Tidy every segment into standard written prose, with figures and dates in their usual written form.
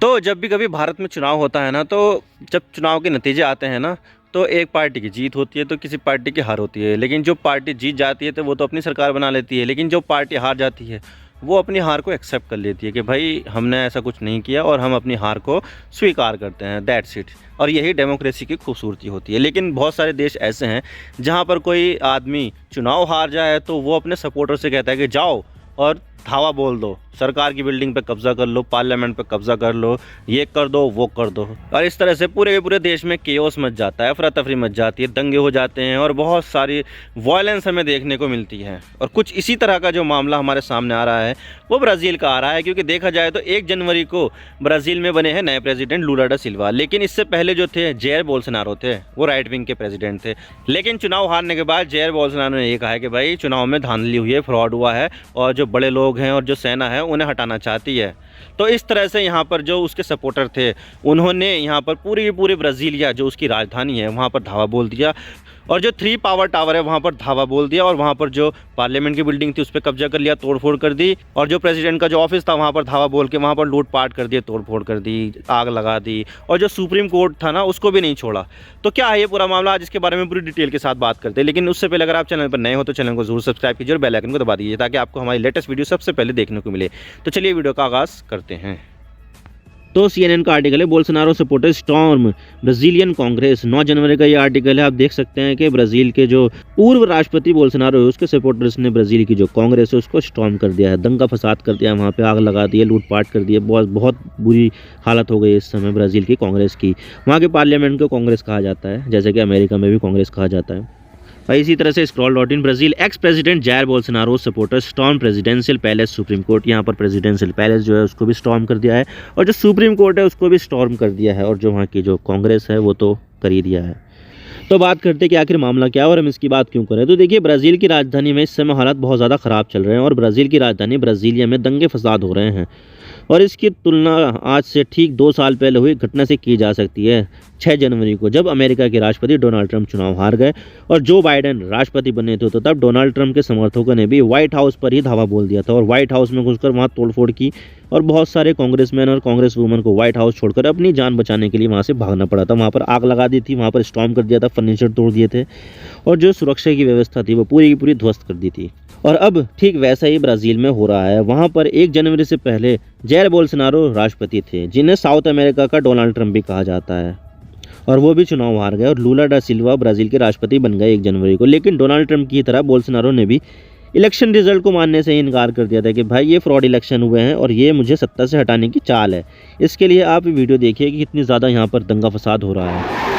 तो जब भी कभी भारत में चुनाव होता है ना, तो जब चुनाव के नतीजे आते हैं ना, तो एक पार्टी की जीत होती है तो किसी पार्टी की हार होती है। लेकिन जो पार्टी जीत जाती है तो वो तो अपनी सरकार बना लेती है, लेकिन जो पार्टी हार जाती है वो अपनी हार को एक्सेप्ट कर लेती है कि भाई हमने ऐसा कुछ नहीं किया और हम अपनी हार को स्वीकार करते हैं, दैट्स इट। और यही डेमोक्रेसी की खूबसूरती होती है। लेकिन बहुत सारे देश ऐसे हैं जहाँ पर कोई आदमी चुनाव हार जाए तो वो अपने सपोर्टर से कहता है कि जाओ और धावा बोल दो, सरकार की बिल्डिंग पे कब्जा कर लो, पार्लियामेंट पे कब्जा कर लो, ये कर दो वो कर दो। और इस तरह से पूरे के पूरे देश में केओस मच जाता है, अफरा तफरी मच जाती है, दंगे हो जाते हैं और बहुत सारी वायलेंस हमें देखने को मिलती है। और कुछ इसी तरह का जो मामला हमारे सामने आ रहा है वो ब्राज़ील का आ रहा है, क्योंकि देखा जाए तो 1 जनवरी को ब्राज़ील में बने हैं नए प्रेसिडेंट लूला डा सिल्वा। लेकिन इससे पहले जो थे जेयर बोल्सोनारो थे, वो राइट विंग के प्रेसिडेंट थे। लेकिन चुनाव हारने के बाद जेयर बोल्सोनारो ने ये कहा है कि भाई चुनाव में धांधली हुई है, फ्रॉड हुआ है और जो बड़े लोग हैं और जो सेना है उन्हें हटाना चाहती है। तो इस तरह से यहाँ पर जो उसके सपोर्टर थे उन्होंने यहाँ पर पूरी पूरी ब्राज़ीलिया जो उसकी राजधानी है वहाँ पर धावा बोल दिया, और जो 3 पावर टावर है वहाँ पर धावा बोल दिया, और वहाँ पर जो पार्लियामेंट की बिल्डिंग थी उस पर कब्जा कर लिया, तोड़फोड़ कर दी, और जो प्रेसिडेंट का जो ऑफिस था वहाँ पर धावा बोल के वहाँ पर लूटपाट कर दिए, तोड़फोड़ कर दी, आग लगा दी, और जो सुप्रीम कोर्ट था ना उसको भी नहीं छोड़ा। तो क्या है ये पूरा मामला, आज इसके बारे में पूरी डिटेल के साथ बात करते हैं। लेकिन उससे पहले अगर आप चैनल पर नए हो तो चैनल को जरूर सब्सक्राइब कीजिए और बेल आइकन को दबा दीजिए ताकि आपको हमारी लेटेस्ट वीडियो सबसे पहले देखने को मिले। तो चलिए वीडियो का आगाज़ करते हैं। तो CNN का आर्टिकल है, Bolsonaro supporter storm Brazilian Congress. 9 जनवरी का ये आर्टिकल है। आप देख सकते हैं कि ब्राज़ील के जो पूर्व राष्ट्रपति बोल्सोनारो है उसके सपोर्टर्स ने ब्राज़ील की जो कांग्रेस है उसको स्टॉर्म कर दिया है, दंगा फसाद कर दिया, वहाँ पे आग लगा दी है, लूटपाट कर दी है। बहुत बुरी हालत हो गई है इस समय ब्राज़ील की कांग्रेस की। वहाँ के पार्लियामेंट को कांग्रेस कहा जाता है, जैसे कि अमेरिका में भी कांग्रेस कहा जाता है। और इसी तरह से scroll dot in Brazil ex president Jair Bolsonaro supporter storm presidential palace supreme court. यहाँ पर प्रेसिडेंशियल पैलेस जो है उसको भी स्टॉर्म कर दिया है और जो सुप्रीम कोर्ट है उसको भी स्टॉर्म कर दिया है, और जो वहाँ की जो कांग्रेस है वो तो कर ही दिया है। तो बात करते हैं कि आखिर मामला क्या है और हम इसकी बात क्यों करें। तो देखिए, ब्राज़ील की राजधानी में इस समय हालात बहुत ज़्यादा ख़राब चल रहे हैं और ब्राज़ील की राजधानी ब्राज़ीलिया में दंगे फसाद हो रहे हैं। और इसकी तुलना आज से ठीक 2 साल पहले हुई घटना से की जा सकती है, 6 जनवरी को, जब अमेरिका के राष्ट्रपति डोनाल्ड ट्रंप चुनाव हार गए और जो बाइडेन राष्ट्रपति बने थे। तो तब डोनाल्ड ट्रंप के समर्थकों ने भी व्हाइट हाउस पर ही धावा बोल दिया था और व्हाइट हाउस में घुसकर वहाँ तोड़फोड़ की, और बहुत सारे कांग्रेसमैन और कांग्रेस वुमन को व्हाइट हाउस छोड़कर अपनी जान बचाने के लिए वहाँ से भागना पड़ा था। वहाँ पर आग लगा दी थी, वहाँ पर स्टॉर्म कर दिया था, फर्नीचर तोड़ दिए थे और जो सुरक्षा की व्यवस्था थी वो पूरी की पूरी ध्वस्त कर दी थी। और अब ठीक वैसा ही ब्राज़ील में हो रहा है। वहाँ पर 1 जनवरी से पहले जायर बोल्सोनारो राष्ट्रपति थे, जिन्हें साउथ अमेरिका का डोनाल्ड ट्रंप भी कहा जाता है, और वो भी चुनाव हार गए और लूला डा सिल्वा ब्राज़ील के राष्ट्रपति बन गए 1 जनवरी को। लेकिन डोनाल्ड ट्रंप की तरह बोल्सोनारो ने भी इलेक्शन रिजल्ट को मानने से ही इनकार कर दिया था कि भाई ये फ्रॉड इलेक्शन हुए हैं और ये मुझे सत्ता से हटाने की चाल है। इसके लिए आप वीडियो देखिए कि कितनी ज़्यादा यहाँ पर दंगा फसाद हो रहा है।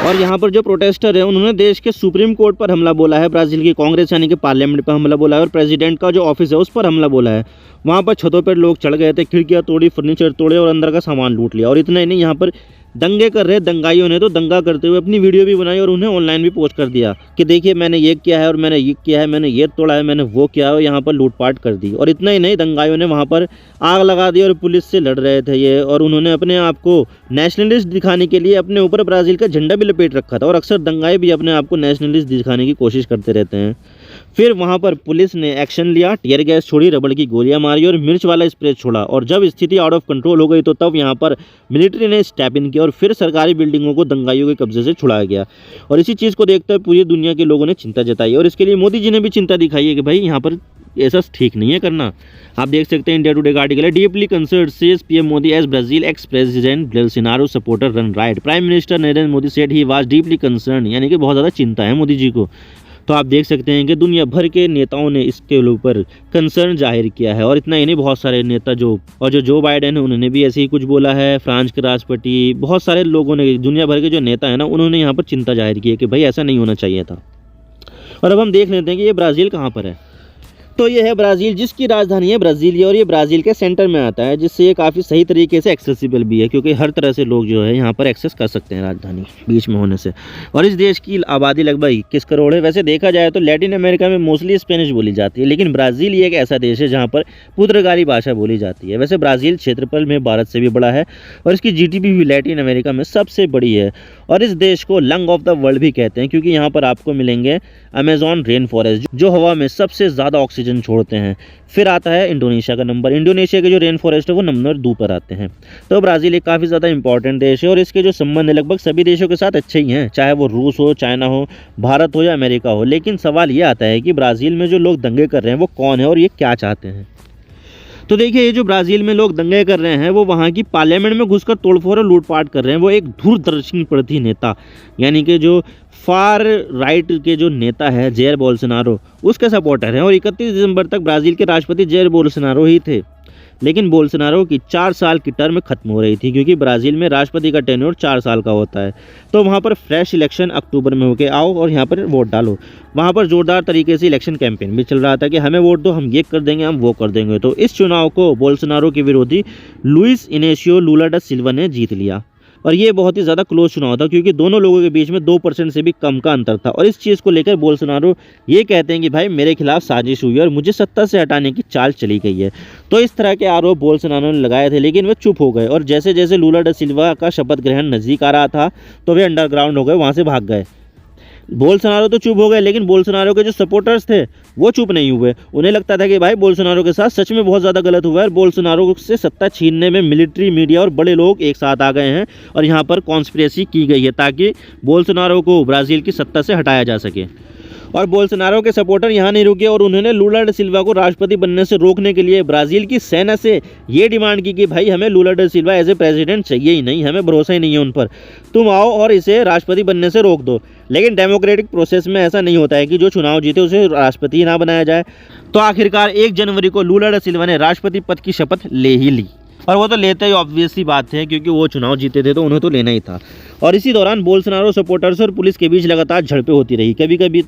और यहाँ पर जो प्रोटेस्टर है उन्होंने देश के सुप्रीम कोर्ट पर हमला बोला है, ब्राज़ील की कांग्रेस यानी कि पार्लियामेंट पर हमला बोला है और प्रेसिडेंट का जो ऑफिस है उस पर हमला बोला है। वहाँ पर छतों पर लोग चढ़ गए थे, खिड़कियाँ तोड़ी, फर्नीचर तोड़े और अंदर का सामान लूट लिया। और इतना ही नहीं, यहाँ पर दंगे कर रहे दंगाइयों ने तो दंगा करते हुए अपनी वीडियो भी बनाई और उन्हें ऑनलाइन भी पोस्ट कर दिया कि देखिए मैंने ये किया है और मैंने ये किया है, मैंने ये तोड़ा है, मैंने वो किया है, और यहाँ पर लूटपाट कर दी। और इतना ही नहीं, दंगाइयों ने वहाँ पर आग लगा दी और पुलिस से लड़ रहे थे ये, और उन्होंने अपने आप को नेशनलिस्ट दिखाने के लिए अपने ऊपर ब्राज़ील का झंडा भी लपेट रखा था। और अक्सर दंगाई भी अपने आप को नेशनलिस्ट दिखाने की कोशिश करते रहते हैं। फिर वहाँ पर पुलिस ने एक्शन लिया, टियर गैस छोड़ी, रबड़ की गोलियां मारी और मिर्च वाला स्प्रे छोड़ा। और जब स्थिति आउट ऑफ कंट्रोल हो गई तो तब यहाँ पर मिलिट्री ने स्टेप इन किया और फिर सरकारी बिल्डिंगों को दंगाइयों के कब्जे से छुड़ाया गया। और इसी चीज़ को देखते हुए पूरी दुनिया के लोगों ने चिंता जताई और इसके लिए मोदी जी ने भी चिंता दिखाई है कि भाई यहाँ पर ऐसा ठीक नहीं है करना। आप देख सकते हैं इंडिया टुडे का आर्टिकल है, deeply concerned says PM Modi as Brazil ex president Bolsonaro supporter run riot. Prime minister Narendra Modi said he was deeply concern, यानी कि बहुत ज़्यादा चिंता है मोदी जी को। तो आप देख सकते हैं कि दुनिया भर के नेताओं ने इसके ऊपर कंसर्न जाहिर किया है। और इतना ही नहीं, बहुत सारे नेता जो बाइडेन है उन्होंने भी ऐसे ही कुछ बोला है, फ्रांस के राष्ट्रपति, बहुत सारे लोगों ने, दुनिया भर के जो नेता है ना, उन्होंने यहाँ पर चिंता जाहिर की है कि भाई ऐसा नहीं होना चाहिए था। और अब हम देख लेते हैं कि ये ब्राज़ील कहाँ पर है। तो ये है ब्राज़ील, जिसकी राजधानी है ब्राज़ीलिया, और ये ब्राज़ील के सेंटर में आता है, जिससे ये काफ़ी सही तरीके से एक्सेसिबल भी है, क्योंकि हर तरह से लोग जो है यहाँ पर एक्सेस कर सकते हैं राजधानी बीच में होने से। और इस देश की आबादी लगभग 21 करोड़ है। वैसे देखा जाए तो लैटिन अमेरिका में मोस्टली स्पेनिश बोली जाती है, लेकिन ब्राज़ील ये एक ऐसा देश है जहाँ पर पुर्तगाली भाषा बोली जाती है। वैसे ब्राज़ील क्षेत्रफल में भारत से भी बड़ा है और इसकी जीडीपी भी लैटिन अमेरिका में सबसे बड़ी है। और इस देश को लंग ऑफ द वर्ल्ड भी कहते हैं, क्योंकि यहाँ पर आपको मिलेंगे अमेज़न रेन फॉरेस्ट, जो हवा में सबसे ज़्यादा ऑक्सीजन छोड़ते हैं। फिर आता है इंडोनेशिया का नंबर। इंडोनेशिया के जो रेन फॉरेस्ट है वो नंबर 2 पर आते हैं। तो ब्राज़ील एक काफ़ी ज़्यादा इंपॉर्टेंट देश है और इसके जो संबंध है लगभग सभी देशों के साथ अच्छे ही हैं, चाहे वो रूस हो, चाइना हो, भारत हो या अमेरिका हो। लेकिन सवाल ये आता है कि ब्राज़ील में जो लोग दंगे कर रहे हैं वो कौन है और ये क्या चाहते हैं। तो देखिए, ये जो ब्राज़ील में लोग दंगे कर रहे हैं वो वहाँ की पार्लियामेंट में घुसकर तोड़फोड़ और लूटपाट कर रहे हैं। वो एक दूरदर्शी नेता, यानी कि जो फार राइट के जो नेता है जेयर बोल्सोनारो, उसके सपोर्टर हैं। और 31 दिसंबर तक ब्राज़ील के राष्ट्रपति जेयर बोल्सोनारो ही थे। लेकिन बोल्सोनारो की 4 साल की टर्म खत्म हो रही थी, क्योंकि ब्राज़ील में राष्ट्रपति का टेन्योर 4 साल का होता है। तो वहाँ पर फ्रेश इलेक्शन अक्टूबर में होके आओ और यहाँ पर वोट डालो। वहाँ पर जोरदार तरीके से इलेक्शन कैंपेन भी चल रहा था कि हमें वोट दो, हम ये कर देंगे, हम वो कर देंगे। तो इस चुनाव को बोल्सोनारो के विरोधी लुइस इनेशियो लुला डा सिल्वा ने जीत लिया। और ये बहुत ही ज़्यादा क्लोज चुनाव था, क्योंकि दोनों लोगों के बीच में 2% से भी कम का अंतर था। और इस चीज़ को लेकर बोल्सोनारो ये कहते हैं कि भाई मेरे खिलाफ साजिश हुई है और मुझे सत्ता से हटाने की चाल चली गई है। तो इस तरह के आरोप बोल्सोनारो ने लगाए थे, लेकिन वे चुप हो गए। और जैसे जैसे लुला डा सिल्वा का शपथ ग्रहण नज़दीक आ रहा था तो वे अंडरग्राउंड हो गए, वहाँ से भाग गए। बोल्सोनारो तो चुप हो गए, लेकिन बोल्सोनारो के जो सपोर्टर्स थे वो चुप नहीं हुए। उन्हें लगता था कि भाई बोल्सोनारो के साथ सच में बहुत ज़्यादा गलत हुआ है और बोल्सोनारो से सत्ता छीनने में मिलिट्री, मीडिया और बड़े लोग एक साथ आ गए हैं और यहाँ पर कॉन्स्पिरेसी की गई है ताकि बोल्सोनारो को ब्राज़ील की सत्ता से हटाया जा सके। और बोल्सोनारो के सपोर्टर यहाँ नहीं रुके और उन्होंने लुला डा सिल्वा को राष्ट्रपति बनने से रोकने के लिए ब्राज़ील की सेना से ये डिमांड की कि भाई हमें लुला डा सिल्वा एज ए प्रेसिडेंट चाहिए ही नहीं, हमें भरोसा ही नहीं है उन पर, तुम आओ और इसे राष्ट्रपति बनने से रोक दो। लेकिन डेमोक्रेटिक प्रोसेस में ऐसा नहीं होता है कि जो चुनाव जीते उसे राष्ट्रपति ना बनाया जाए। तो आखिरकार 1 जनवरी को लुला डा सिल्वा ने राष्ट्रपति पद की शपथ ले ही ली। और वो तो लेते ही ऑब्वियस सी बात है, क्योंकि वो चुनाव जीते थे तो उन्हें तो लेना ही था। और इसी दौरान बोल्सोनारो सपोर्टर्स और पुलिस के बीच लगातार झड़पें होती रही। कभी कभी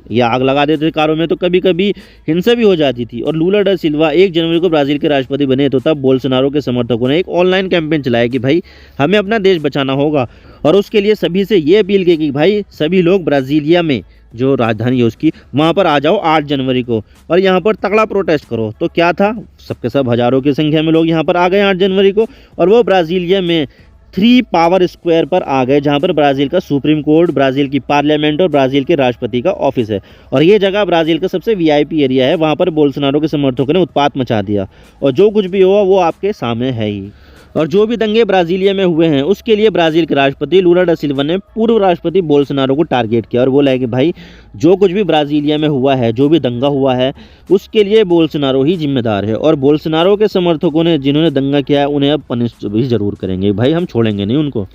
ये आग लगा देते थे कारों में, तो कभी कभी हिंसा भी हो जाती थी। और लुला डा सिल्वा 1 जनवरी को ब्राज़ील के राष्ट्रपति बने तो तब बोल्सोनारो के समर्थकों ने एक ऑनलाइन कैंपेन चलाया कि भाई हमें अपना देश बचाना होगा। और उसके लिए सभी से ये अपील की कि भाई सभी लोग ब्राज़ीलिया में जो राजधानी है उसकी, वहाँ पर आ जाओ 8 जनवरी को और यहाँ पर तगड़ा प्रोटेस्ट करो। तो क्या था, सबके सब हज़ारों की संख्या में लोग यहाँ पर आ गए 8 जनवरी को और वो ब्राज़ीलिया में 3 पावर स्क्वायर पर आ गए, जहाँ पर ब्राज़ील का सुप्रीम कोर्ट, ब्राज़ील की पार्लियामेंट और ब्राज़ील के राष्ट्रपति का ऑफिस है। और ये जगह ब्राज़ील का सबसे वीआईपी एरिया है। वहाँ पर बोल्सोनारो के समर्थकों ने उत्पात मचा दिया और जो कुछ भी हुआ वो आपके सामने है ही। और जो भी दंगे ब्राज़ीलिया में हुए हैं उसके लिए ब्राज़ील के राष्ट्रपति लुला डा सिल्वा ने पूर्व राष्ट्रपति बोल्सोनारो को टारगेट किया और बोला है कि भाई जो कुछ भी ब्राज़ीलिया में हुआ है, जो भी दंगा हुआ है, उसके लिए बोल्सोनारो ही जिम्मेदार है। और बोल्सोनारो के समर्थकों ने जिन्होंने दंगा किया है उन्हें अब पनिश भी ज़रूर करेंगे, भाई हम छोड़ेंगे नहीं उनको।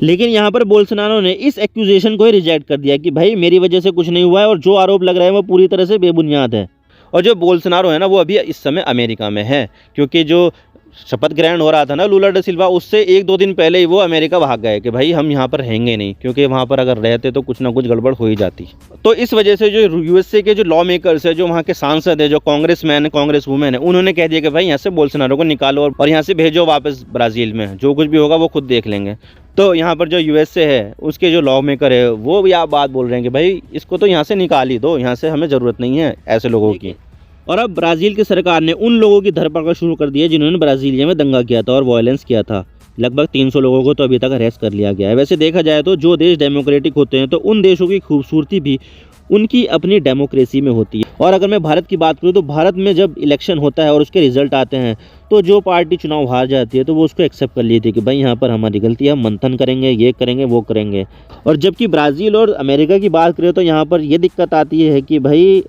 लेकिन यहाँ पर बोल्सोनारो ने इस एक्यूजेशन को ही रिजेक्ट कर दिया कि भाई मेरी वजह से कुछ नहीं हुआ है और जो आरोप लग रहा है वो पूरी तरह से बेबुनियाद है। और जो बोल्सोनारो है ना वो अभी इस समय अमेरिका में है, क्योंकि जो शपथ ग्रहण हो रहा था ना लुला डा सिल्वा, उससे 1-2 दिन पहले ही वो अमेरिका भाग गए कि भाई हम यहाँ पर रहेंगे नहीं, क्योंकि वहाँ पर अगर रहते तो कुछ ना कुछ गड़बड़ हो ही जाती। तो इस वजह से जो यूएसए के जो लॉ मेकर्स है, जो वहाँ के सांसद है, जो कांग्रेसमैन है, कांग्रेस वुमेन है, उन्होंने कह दिया कि भाई यहाँ से बोल्सोनारो को निकालो और यहाँ से भेजो वापस ब्राज़ील में, जो कुछ भी होगा वो खुद देख लेंगे। तो यहाँ पर जो यूएसए है उसके जो लॉ मेकर है वो भी आप बात बोल रहे हैं कि भाई इसको तो यहाँ से निकाल ही दो, यहाँ से हमें ज़रूरत नहीं है ऐसे लोगों की। और अब ब्राज़ील की सरकार ने उन लोगों की धरपकड़ शुरू कर दी है जिन्होंने ब्राज़ीलिया में दंगा किया था और वायलेंस किया था। लगभग 300 लोगों को तो अभी तक अरेस्ट कर लिया गया है। वैसे देखा जाए तो जो देश डेमोक्रेटिक होते हैं तो उन देशों की खूबसूरती भी उनकी अपनी डेमोक्रेसी में होती है। और अगर मैं भारत की बात करूँ तो भारत में जब इलेक्शन होता है और उसके रिजल्ट आते हैं तो जो पार्टी चुनाव हार जाती है तो वो उसको एक्सेप्ट कर लेती है कि भाई यहाँ पर हमारी गलती है, हम मंथन करेंगे, ये करेंगे, वो करेंगे। और जबकि ब्राज़ील और अमेरिका की बात करें तो यहाँ पर ये दिक्कत आती है कि भाई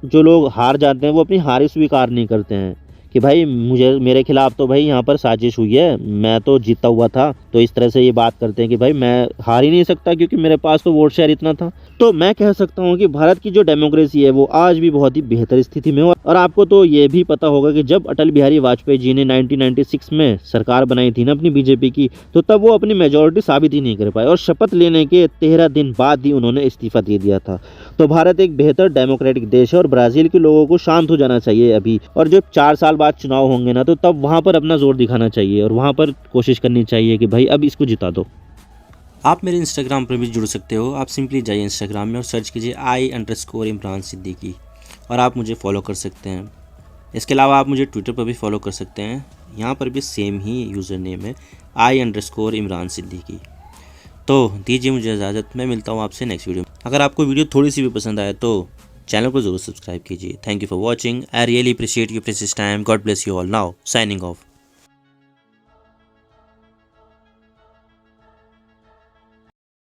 जो लोग हार जाते हैं वो अपनी हार स्वीकार नहीं करते हैं कि भाई मुझे मेरे खिलाफ तो भाई यहाँ पर साजिश हुई है, मैं तो जीता हुआ था। तो इस तरह से ये बात करते हैं कि भाई मैं हार ही नहीं सकता क्योंकि मेरे पास तो वोट शेयर इतना था। तो मैं कह सकता हूँ कि भारत की जो डेमोक्रेसी है वो आज भी बहुत ही बेहतर स्थिति में हो। और आपको तो ये भी पता होगा कि जब अटल बिहारी वाजपेयी जी ने 1996 में सरकार बनाई थी ना अपनी बीजेपी की, तो तब वो अपनी मेजोरिटी साबित ही नहीं कर पाए और शपथ लेने के 13 दिन बाद ही उन्होंने इस्तीफा दे दिया था। तो भारत एक बेहतर डेमोक्रेटिक देश है और ब्राज़ील के लोगों को शांत हो जाना चाहिए अभी। और जब 4 साल बाद चुनाव होंगे ना, तो तब वहाँ पर अपना जोर दिखाना चाहिए और वहाँ पर कोशिश करनी चाहिए कि भाई अब इसको जिता दो। आप मेरे इंस्टाग्राम पर भी जुड़ सकते हो। आप सिंपली जाइए इंस्टाग्राम में और सर्च कीजिए I_इमरान सिद्दीकी और आप मुझे फॉलो कर सकते हैं। इसके अलावा आप मुझे ट्विटर पर भी फॉलो कर सकते हैं, यहाँ पर भी सेम ही यूज़र नेम है I_इमरान सिद्दीकी। तो दीजिए मुझे इजाज़त, मैं मिलता हूँ आपसे नेक्स्ट वीडियो में। अगर आपको वीडियो थोड़ी सी भी पसंद आए तो चैनल को ज़रूर सब्सक्राइब कीजिए। Thank you for watching. I really appreciate your precious time. God bless you all. Now signing off.